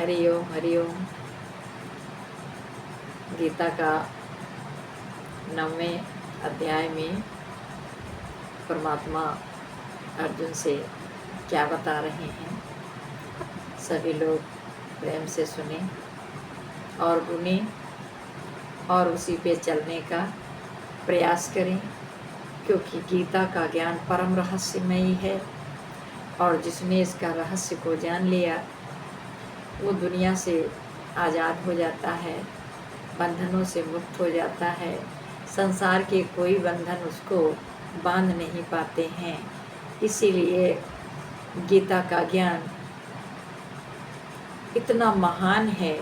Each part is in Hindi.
हरि ओम हरि ओम। गीता का 9वें अध्याय में परमात्मा अर्जुन से क्या बता रहे हैं, सभी लोग प्रेम से सुने और गुने और उसी पे चलने का प्रयास करें, क्योंकि गीता का ज्ञान परम रहस्यमयी है और जिसने इसका रहस्य को जान लिया वो दुनिया से आज़ाद हो जाता है, बंधनों से मुक्त हो जाता है। संसार के कोई बंधन उसको बांध नहीं पाते हैं। इसीलिए गीता का ज्ञान इतना महान है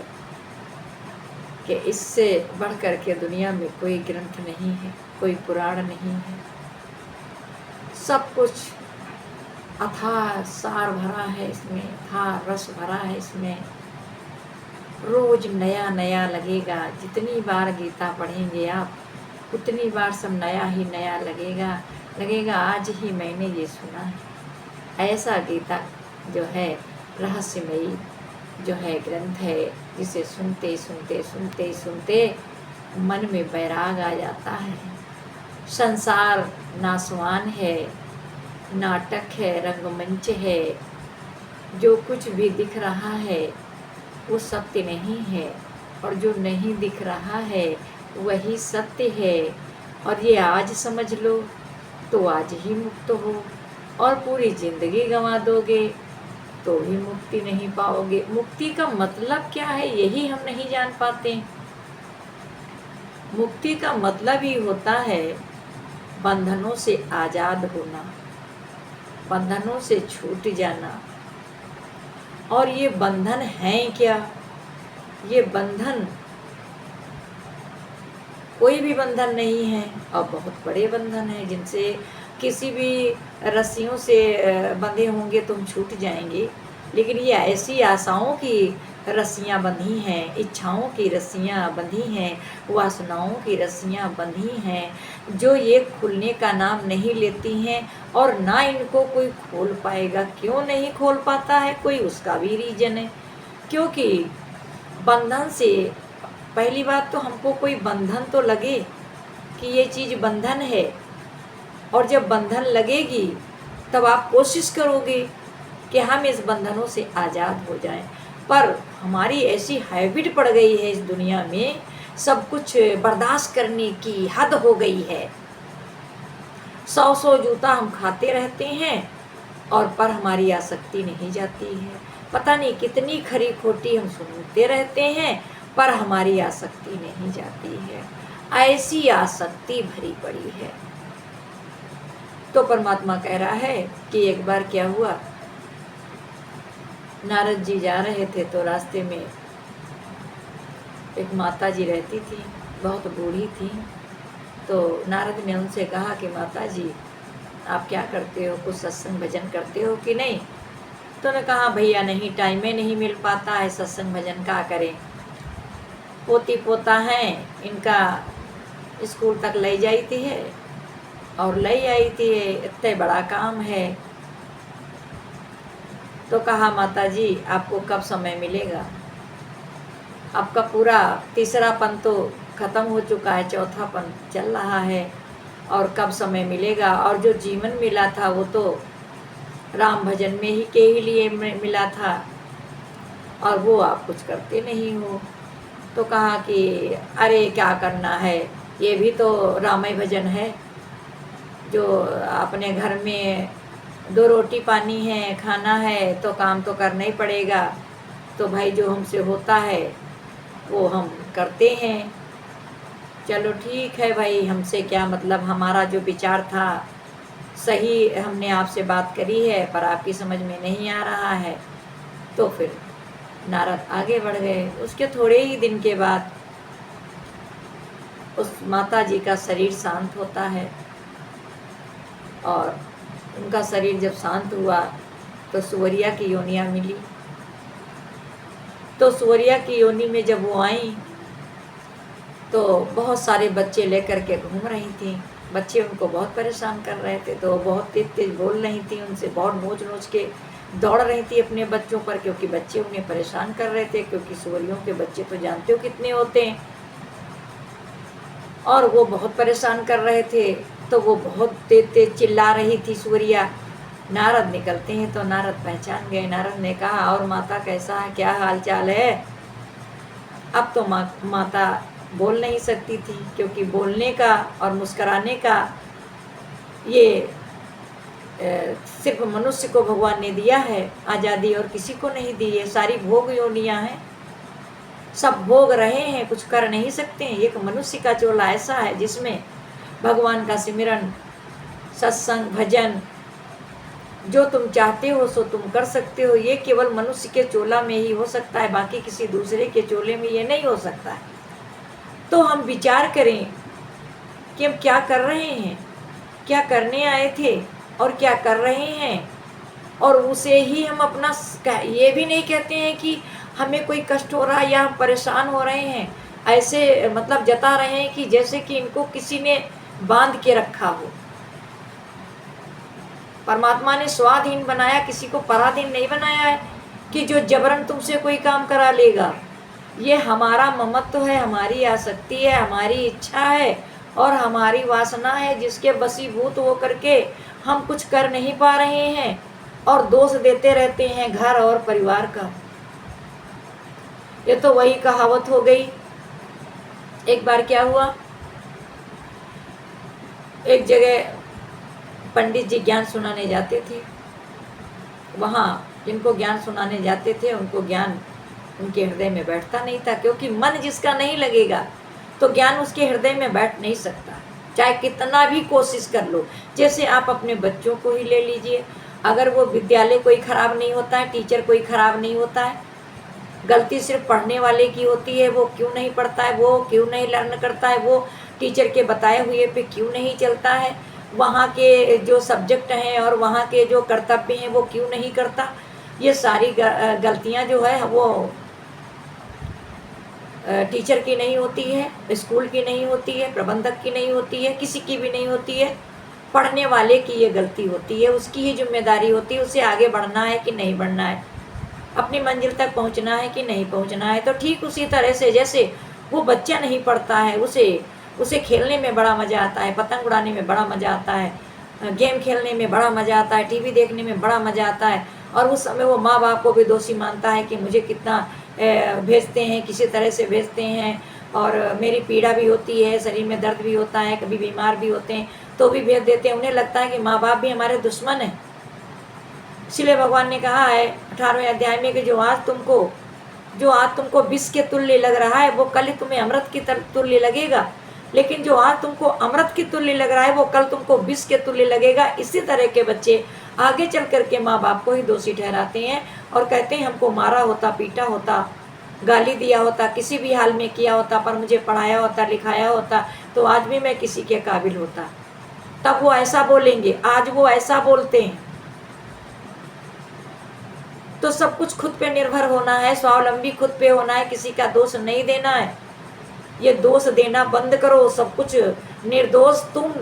कि इससे बढ़ कर के दुनिया में कोई ग्रंथ नहीं है, कोई पुराण नहीं है। सब कुछ अथाह सार भरा है इसमें, अथाह रस भरा है इसमें। रोज नया नया लगेगा, जितनी बार गीता पढ़ेंगे आप उतनी बार सब नया ही नया लगेगा आज ही मैंने ये सुना है। ऐसा गीता जो है रहस्यमयी जो है ग्रंथ है, जिसे सुनते सुनते सुनते सुनते मन में बैराग आ जाता है। संसार नासवान है, नाटक है, रंगमंच है। जो कुछ भी दिख रहा है वो सत्य नहीं है, और जो नहीं दिख रहा है वही सत्य है। और ये आज समझ लो तो आज ही मुक्त हो, और पूरी जिंदगी गंवा दोगे तो भी मुक्ति नहीं पाओगे। मुक्ति का मतलब क्या है यही हम नहीं जान पाते। मुक्ति का मतलब ही होता है बंधनों से आज़ाद होना, बंधनों से छूट जाना। और ये बंधन हैं क्या? ये बंधन कोई भी बंधन नहीं है, और बहुत बड़े बंधन हैं जिनसे किसी भी रस्सियों से बंधे होंगे तो हम छूट जाएंगे। लेकिन ये ऐसी आशाओं की रस्सियाँ बंधी हैं, इच्छाओं की रस्सियाँ बंधी हैं, वासनाओं की रस्सियाँ बंधी हैं, जो ये खुलने का नाम नहीं लेती हैं, और ना इनको कोई खोल पाएगा। क्यों नहीं खोल पाता है कोई, उसका भी रीजन है। क्योंकि बंधन से पहली बात तो हमको कोई बंधन तो लगे कि ये चीज़ बंधन है, और जब बंधन लगेगी तब आप कोशिश करोगे कि हम इस बंधनों से आज़ाद हो जाएं। पर हमारी ऐसी हैबिट पड़ गई है इस दुनिया में, सब कुछ बर्दाश्त करने की हद हो गई है। 100 जूता हम खाते रहते हैं और पर हमारी आसक्ति नहीं जाती है। पता नहीं कितनी खरी खोटी हम सुनते रहते हैं पर हमारी आसक्ति नहीं जाती है। ऐसी आसक्ति भरी पड़ी है। तो परमात्मा कह रहा है कि एक बार क्या हुआ, नारद जी जा रहे थे तो रास्ते में एक माता जी रहती थी, बहुत बूढ़ी थी। तो नारद ने उनसे कहा कि माता जी आप क्या करते हो, कुछ सत्संग भजन करते हो कि नहीं? तो उन्होंने कहा भैया नहीं, टाइम ही नहीं मिल पाता है, सत्संग भजन क्या करें। पोती पोता है इनका स्कूल तक ले जाती है और ले आई थी, इतने बड़ा काम है। तो कहा माता जी आपको कब समय मिलेगा, आपका पूरा तीसरा पन तो ख़त्म हो चुका है, चौथा पन चल रहा है, और कब समय मिलेगा। और जो जीवन मिला था वो तो राम भजन में ही के ही लिए मिला था, और वो आप कुछ करते नहीं हो। तो कहा कि अरे क्या करना है, ये भी तो रामाय भजन है। जो अपने घर में 2 रोटी पानी है, खाना है, तो काम तो करना ही पड़ेगा। तो भाई जो हमसे होता है वो हम करते हैं। चलो ठीक है भाई, हमसे क्या मतलब, हमारा जो विचार था सही हमने आपसे बात करी है पर आपकी समझ में नहीं आ रहा है। तो फिर नारद आगे बढ़ गए। उसके थोड़े ही दिन के बाद उस माता जी का शरीर शांत होता है, और उनका शरीर जब शांत हुआ तो सुवरिया की योनियाँ मिली। तो सुवरिया की योनि में जब वो आई तो बहुत सारे बच्चे लेकर के घूम रही थी। बच्चे उनको बहुत परेशान कर रहे थे, तो वो बहुत तेज तेज बोल रही थी, उनसे बहुत नोच नोच के दौड़ रही थी अपने बच्चों पर, क्योंकि बच्चे उन्हें परेशान कर रहे थे, क्योंकि सूअरियों के बच्चे तो जानते हो कितने होते हैं, और वो बहुत परेशान कर रहे थे। तो वो बहुत तेज तेज चिल्ला रही थी सूअरिया। नारद निकलते हैं तो नारद पहचान गए। नारद ने कहा, और माता कैसा है, क्या हाल चाल है? अब तो माता बोल नहीं सकती थी, क्योंकि बोलने का और मुस्कुराने का ये सिर्फ मनुष्य को भगवान ने दिया है आज़ादी, और किसी को नहीं दी है। सारी भोग योनियां हैं, सब भोग रहे हैं, कुछ कर नहीं सकते हैं। एक मनुष्य का चोला ऐसा है जिसमें भगवान का सिमरन, सत्संग, भजन जो तुम चाहते हो सो तुम कर सकते हो। ये केवल मनुष्य के चोला में ही हो सकता है, बाकी किसी दूसरे के चोले में ये नहीं हो सकता है। तो हम विचार करें कि हम क्या कर रहे हैं, क्या करने आए थे और क्या कर रहे हैं, और उसे ही हम अपना, ये भी नहीं कहते हैं कि हमें कोई कष्ट हो रहा है या हम परेशान हो रहे हैं, ऐसे मतलब जता रहे हैं कि जैसे कि इनको किसी ने बांध के रखा हो। परमात्मा ने स्वाधीन बनाया, किसी को पराधीन नहीं बनाया है कि जो जबरन तुमसे कोई काम करा लेगा। ये हमारा ममत्व है, हमारी आसक्ति है, हमारी इच्छा है और हमारी वासना है, जिसके वशीभूत होकर के हम कुछ कर नहीं पा रहे हैं और दोष देते रहते हैं घर और परिवार का। ये तो वही कहावत हो गई। एक बार क्या हुआ, एक जगह पंडित जी ज्ञान सुनाने जाते थे। वहाँ जिनको ज्ञान सुनाने जाते थे उनको ज्ञान उनके हृदय में बैठता नहीं था, क्योंकि मन जिसका नहीं लगेगा तो ज्ञान उसके हृदय में बैठ नहीं सकता, चाहे कितना भी कोशिश कर लो। जैसे आप अपने बच्चों को ही ले लीजिए, अगर वो विद्यालय कोई खराब नहीं होता है, टीचर कोई खराब नहीं होता है, गलती सिर्फ पढ़ने वाले की होती है। वो क्यों नहीं पढ़ता है, वो क्यों नहीं लर्न करता है, वो टीचर के बताए हुए पे क्यों नहीं चलता है, वहाँ के जो सब्जेक्ट हैं और वहाँ के जो कर्तव्य हैं वो क्यों नहीं करता। ये सारी गलतियाँ जो है वो टीचर की नहीं होती है, स्कूल की नहीं होती है, प्रबंधक की नहीं होती है, किसी की भी नहीं होती है। पढ़ने वाले की ये गलती होती है, उसकी ही जिम्मेदारी होती है। उसे आगे बढ़ना है कि नहीं बढ़ना है, अपनी मंजिल तक पहुंचना है कि नहीं पहुंचना है। तो ठीक उसी तरह से जैसे वो बच्चा नहीं पढ़ता है, उसे खेलने में बड़ा मज़ा आता है, पतंग उड़ाने में बड़ा मज़ा आता है, गेम खेलने में बड़ा मज़ा आता है, टीवी देखने में बड़ा मज़ा आता है, और उस समय वो माँ बाप को भी दोषी मानता है कि मुझे कितना भेजते हैं, किसी तरह से भेजते हैं, और मेरी पीड़ा भी होती है, शरीर में दर्द भी होता है, कभी बीमार भी होते हैं तो भी भेज देते हैं। उन्हें लगता है कि माँ बाप भी हमारे दुश्मन हैं। इसलिए भगवान ने कहा है 18वें अध्याय में कि जो आज तुमको विष के तुल्य लग रहा है वो कल ही तुम्हें अमृत की तुल्य लगेगा, लेकिन जो आज तुमको अमृत की तुल्य लग रहा है वो कल तुमको विष के तुल्य लगेगा। इसी तरह के बच्चे आगे चल करके माँ बाप को ही दोषी ठहराते हैं और कहते हैं हमको मारा होता, पीटा होता, गाली दिया होता, किसी भी हाल में किया होता, पर मुझे पढ़ाया होता, लिखाया होता तो आज भी मैं किसी के काबिल होता। तब वो ऐसा बोलेंगे, आज वो ऐसा बोलते हैं। तो सब कुछ खुद पे निर्भर होना है, स्वावलंबी खुद पे होना है, किसी का दोष नहीं देना है। ये दोष देना बंद करो। सब कुछ निर्दोष तुम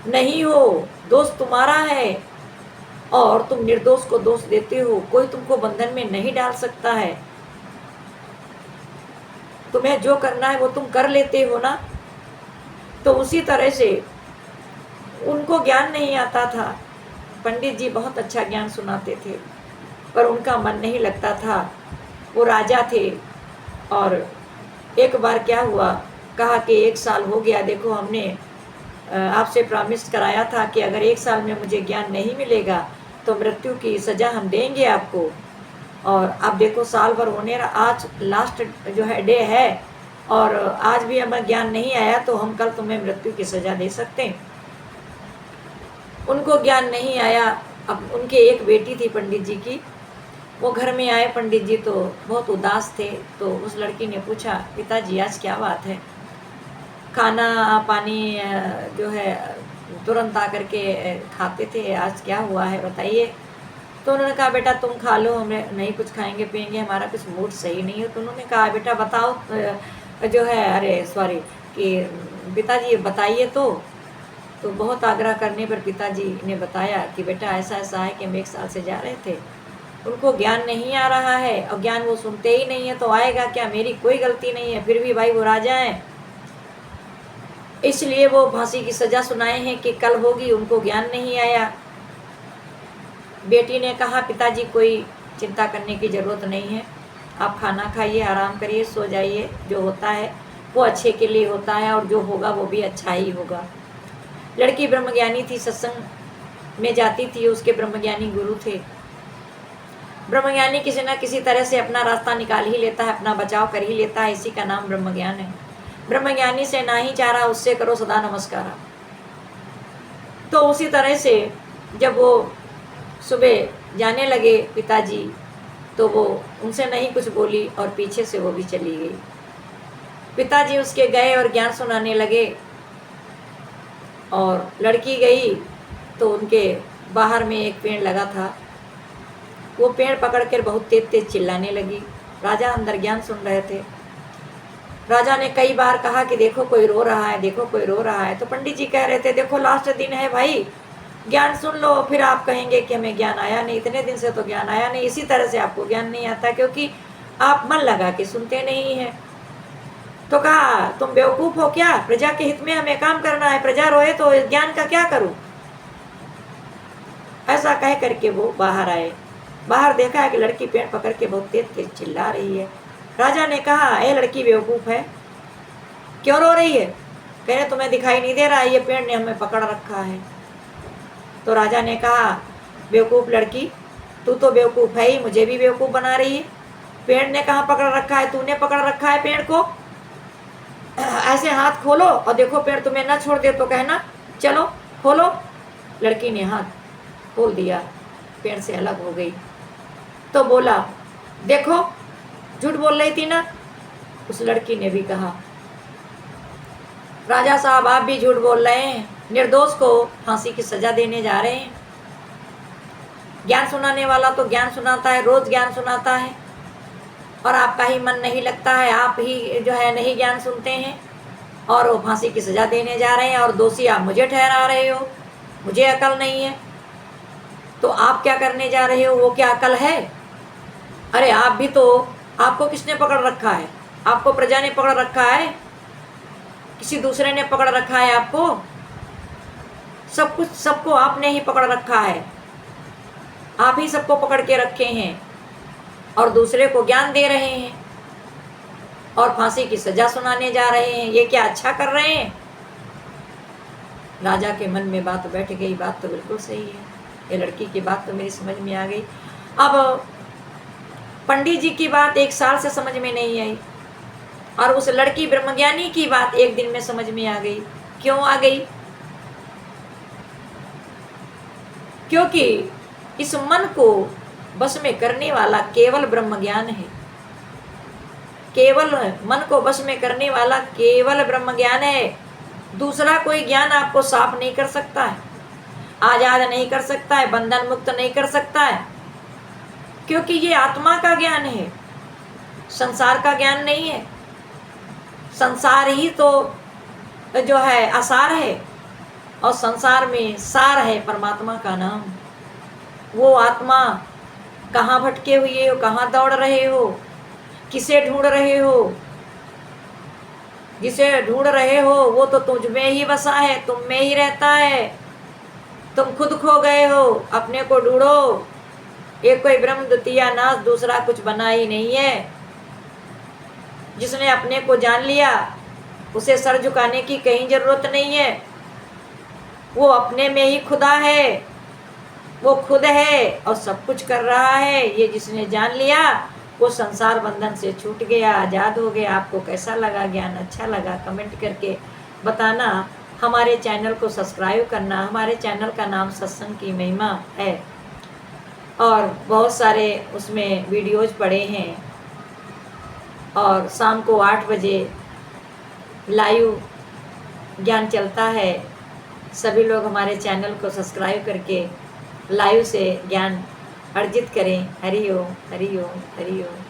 नहीं हो, दोष तुम्हारा है और तुम निर्दोष को दोष देते हो। कोई तुमको बंधन में नहीं डाल सकता है। तुम्हें जो करना है वो तुम कर लेते हो ना। तो उसी तरह से उनको ज्ञान नहीं आता था। पंडित जी बहुत अच्छा ज्ञान सुनाते थे पर उनका मन नहीं लगता था। वो राजा थे और एक बार क्या हुआ, कहा कि 1 साल हो गया, देखो हमने आपसे प्रॉमिस कराया था कि अगर 1 साल में मुझे ज्ञान नहीं मिलेगा तो मृत्यु की सज़ा हम देंगे आपको। और अब देखो साल भर होने रहा, आज लास्ट जो है डे है और आज भी हमें ज्ञान नहीं आया तो हम कल तुम्हें मृत्यु की सज़ा दे सकते हैं। उनको ज्ञान नहीं आया। अब उनके एक बेटी थी पंडित जी की, वो घर में आए पंडित जी तो बहुत उदास थे। तो उस लड़की ने पूछा, पिताजी आज क्या बात है, खाना पानी जो है तुरंत आकर के खाते थे, आज क्या हुआ है बताइए। तो उन्होंने कहा बेटा तुम खा लो, हमें नहीं कुछ खाएंगे पिएंगे, हमारा कुछ मूड सही नहीं है। तो उन्होंने कहा बेटा बताओ जो है, अरे सॉरी कि पिताजी बताइए। तो तो बहुत आग्रह करने पर पिताजी ने बताया कि बेटा ऐसा ऐसा है कि हम 1 साल से जा रहे थे, उनको ज्ञान नहीं आ रहा है और ज्ञान वो सुनते ही नहीं है, तो आएगा क्या, मेरी कोई गलती नहीं है, फिर भी भाई वो राजा हैं, इसलिए वो फांसी की सजा सुनाए हैं कि कल होगी, उनको ज्ञान नहीं आया। बेटी ने कहा पिताजी कोई चिंता करने की ज़रूरत नहीं है, आप खाना खाइए, आराम करिए, सो जाइए, जो होता है वो अच्छे के लिए होता है और जो होगा वो भी अच्छा ही होगा। लड़की ब्रह्मज्ञानी थी, सत्संग में जाती थी, उसके ब्रह्मज्ञानी गुरु थे। ब्रह्मज्ञानी किसी न किसी तरह से अपना रास्ता निकाल ही लेता है, अपना बचाव कर ही लेता है, इसी का नाम ब्रह्मज्ञान है। ब्रह्मज्ञानी से ना ही चारा, उससे करो सदा नमस्कार। तो उसी तरह से जब वो सुबह जाने लगे पिताजी, तो वो उनसे नहीं कुछ बोली और पीछे से वो भी चली गई। पिताजी उसके गए और ज्ञान सुनाने लगे और लड़की गई तो उनके बाहर में एक पेड़ लगा था, वो पेड़ पकड़कर बहुत तेज तेज चिल्लाने लगी। राजा अंदर ज्ञान सुन रहे थे। राजा ने कई बार कहा कि देखो कोई रो रहा है, देखो कोई रो रहा है, तो पंडित जी कह रहे थे देखो लास्ट दिन है भाई, ज्ञान सुन लो, फिर आप कहेंगे कि हमें ज्ञान आया नहीं, इतने दिन से तो ज्ञान आया नहीं। इसी तरह से आपको ज्ञान नहीं आता क्योंकि आप मन लगा के सुनते नहीं हैं। तो कहा तुम बेवकूफ़ हो क्या, प्रजा के हित में हमें काम करना है, प्रजा रोए तो ज्ञान का क्या करूं। ऐसा कह करके वो बाहर आए। बाहर देखा है कि लड़की पेड़ पकड़ के बहुत तेज तेज चिल्ला रही है। राजा ने कहा ये लड़की बेवकूफ़ है, क्यों रो रही है। कह रहे तुम्हें दिखाई नहीं दे रहा है, ये पेड़ ने हमें पकड़ रखा है। तो राजा ने कहा बेवकूफ़ लड़की, तू तो बेवकूफ़ है ही, मुझे भी बेवकूफ़ बना रही है। पेड़ ने कहाँ पकड़ रखा है, तूने पकड़ रखा है पेड़ को। ऐसे हाथ खोलो और देखो पेड़ तुम्हें ना छोड़ दे तो कहना, चलो खोलो। लड़की ने हाथ खोल दिया, पेड़ से अलग हो गई। तो बोला देखो झूठ बोल रही थी ना। उस लड़की ने भी कहा राजा साहब आप भी झूठ बोल रहे हैं, निर्दोष को फांसी की सजा देने जा रहे हैं। ज्ञान सुनाने वाला तो ज्ञान सुनाता है, रोज ज्ञान सुनाता है, और आपका ही मन नहीं लगता है, आप ही जो है नहीं ज्ञान सुनते हैं और वो फांसी की सजा देने जा रहे हैं और दोषी आप मुझे ठहरा रहे हो, मुझे अकल नहीं है। तो आप क्या करने जा रहे हो, वो क्या अकल है। अरे आप भी तो, आपको किसने पकड़ रखा है, आपको प्रजा ने पकड़ रखा है, किसी दूसरे ने पकड़ रखा है आपको। सब कुछ सबको आपने ही पकड़ रखा है, आप ही सबको पकड़ के रखे हैं और दूसरे को ज्ञान दे रहे हैं और फांसी की सजा सुनाने जा रहे हैं। ये क्या अच्छा कर रहे हैं। राजा के मन में बात बैठ गई, बात तो बिल्कुल सही है, ये लड़की की बात तो मेरी समझ में आ गई। अब पंडित जी की बात 1 साल से समझ में नहीं आई और उस लड़की ब्रह्मज्ञानी की बात 1 दिन में समझ में आ गई। क्यों आ गई, क्योंकि इस मन को बस में करने वाला केवल ब्रह्म ज्ञान है। केवल मन को बस में करने वाला केवल ब्रह्म ज्ञान है। दूसरा कोई ज्ञान आपको साफ नहीं कर सकता है, आजाद नहीं कर सकता है, बंधन मुक्त नहीं कर सकता है, क्योंकि ये आत्मा का ज्ञान है, संसार का ज्ञान नहीं है। संसार ही तो जो है आसार है और संसार में सार है परमात्मा का नाम। वो आत्मा कहाँ भटके हुए हो, कहाँ दौड़ रहे हो, किसे ढूंढ रहे हो। जिसे ढूंढ रहे हो वो तो तुझ में ही बसा है, तुम में ही रहता है। तुम खुद खो गए हो, अपने को ढूंढो। एक कोई ब्रह्म द्वितीय नाश, दूसरा कुछ बना ही नहीं है। जिसने अपने को जान लिया उसे सर झुकाने की कहीं जरूरत नहीं है। वो अपने में ही खुदा है, वो खुद है और सब कुछ कर रहा है। ये जिसने जान लिया वो संसार बंधन से छूट गया, आज़ाद हो गया। आपको कैसा लगा, ज्ञान अच्छा लगा, कमेंट करके बताना। हमारे चैनल को सब्सक्राइब करना। हमारे चैनल का नाम सत्संग की महिमा है और बहुत सारे उसमें वीडियोज पड़े हैं और शाम को 8 बजे लाइव ज्ञान चलता है। सभी लोग हमारे चैनल को सब्सक्राइब करके लाइव से ज्ञान अर्जित करें। हरि ओम, हरि ओम, हरि ओम।